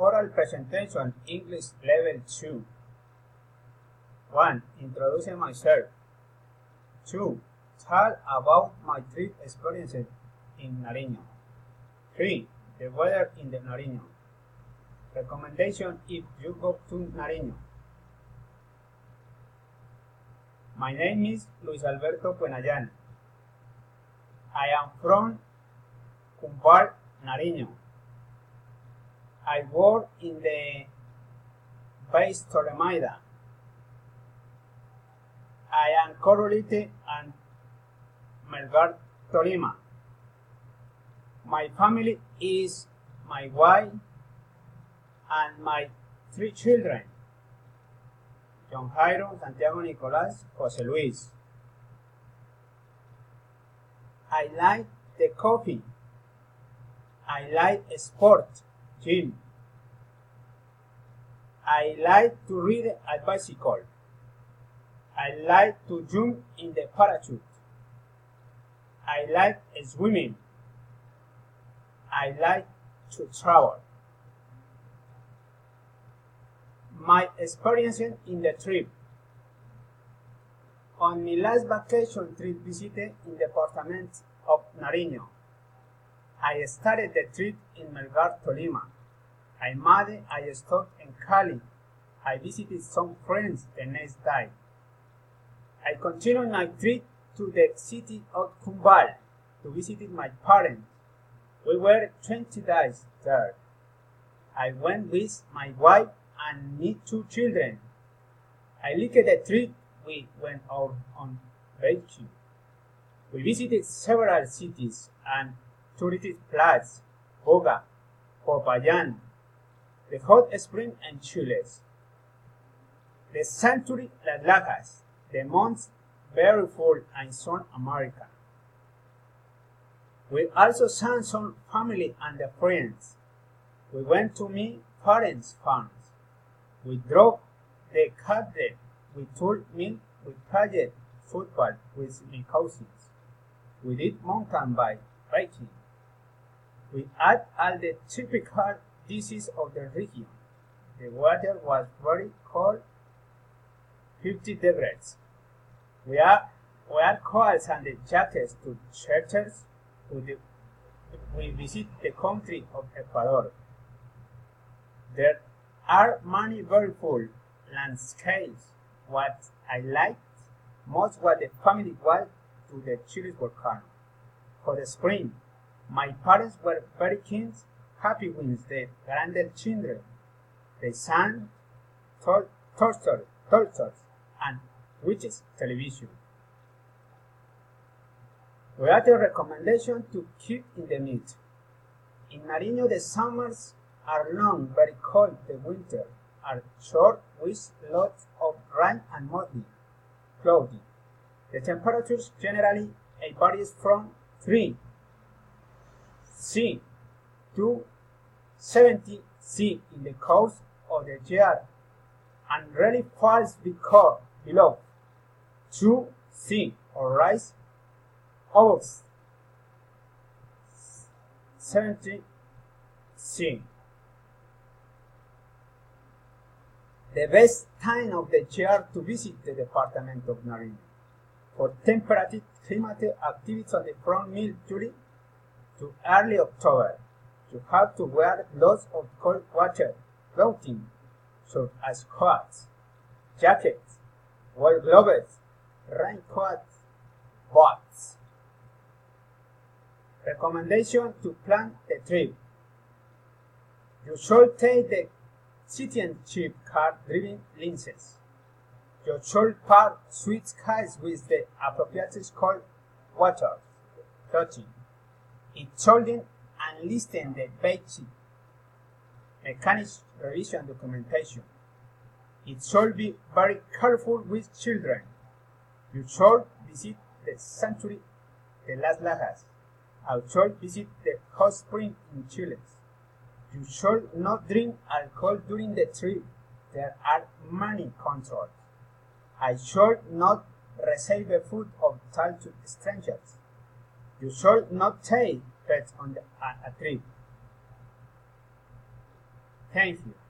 Oral presentation, English level 2. 1. Introducing myself. 2. Tell about my trip experiences in Nariño. 3. The weather in the Nariño. Recommendation if you go to Nariño. My name is Luis Alberto Puenayan. I am from Cumbal, Nariño. I work in the base Torremida. I am currently at Melgar, Tolima. My family is my wife and my 3 children, John Jairo, Santiago Nicolás, José Luis. I like the coffee. I like sport, gym. I like to read a bicycle. I like to jump in the parachute. I like swimming. I like to travel. My experiences in the trip. On my last vacation trip visited in the department of Nariño. I started the trip in Melgar, Tolima. I stopped in Cali. I visited some friends the next day. I continued my trip to the city of Cumbal to visit my parents. We were 20 days there. I went with my wife and my 2 children. I liked the trip. We went out on vacation. We visited several cities and tourist places, Boga, Popayán, the hot spring and chills, the sanctuary Las Lajas, the months very full and South America. We also saw some family and friends. We went to my parents' farms. We drove the cattle. We toured milk. We played football with my cousins. We did mountain biking. We ate all the typical dishes of the region. The water was very cold, 50 degrees. We had coats and jackets to shelters. We visit the country of Ecuador. There are many beautiful landscapes. What I liked most was the family walk to the Chile volcano. For the spring, my parents were very keen, happy with the grandchildren. They sang tortures and witches television. We had a recommendation to keep in the meat. In Nariño, the summers are long, very cold. The winter are short with lots of rain and muddy clothing. The temperatures generally varies from 3 C to 70 C in the course of the year and rarely falls below 2 C or rise above 70 C. The best time of the year to visit the department of Nariño. For temperate climate activities on the from mid-July to early October, you have to wear lots of cold water clothing, such as coats, jackets, wool gloves, raincoats, boots. Recommendation to plan the trip. You should take the citizenship card driving license. You should pack suitcases with the appropriate cold water clothing. It should enlist the basic mechanic revision documentation. It should be very careful with children. You should visit the sanctuary de Las Lajas. You should visit the hot spring in Chile. You should not drink alcohol during the trip. There are many controls. I should not receive food or talk to strangers. You should not take pets on a trip. Thank you.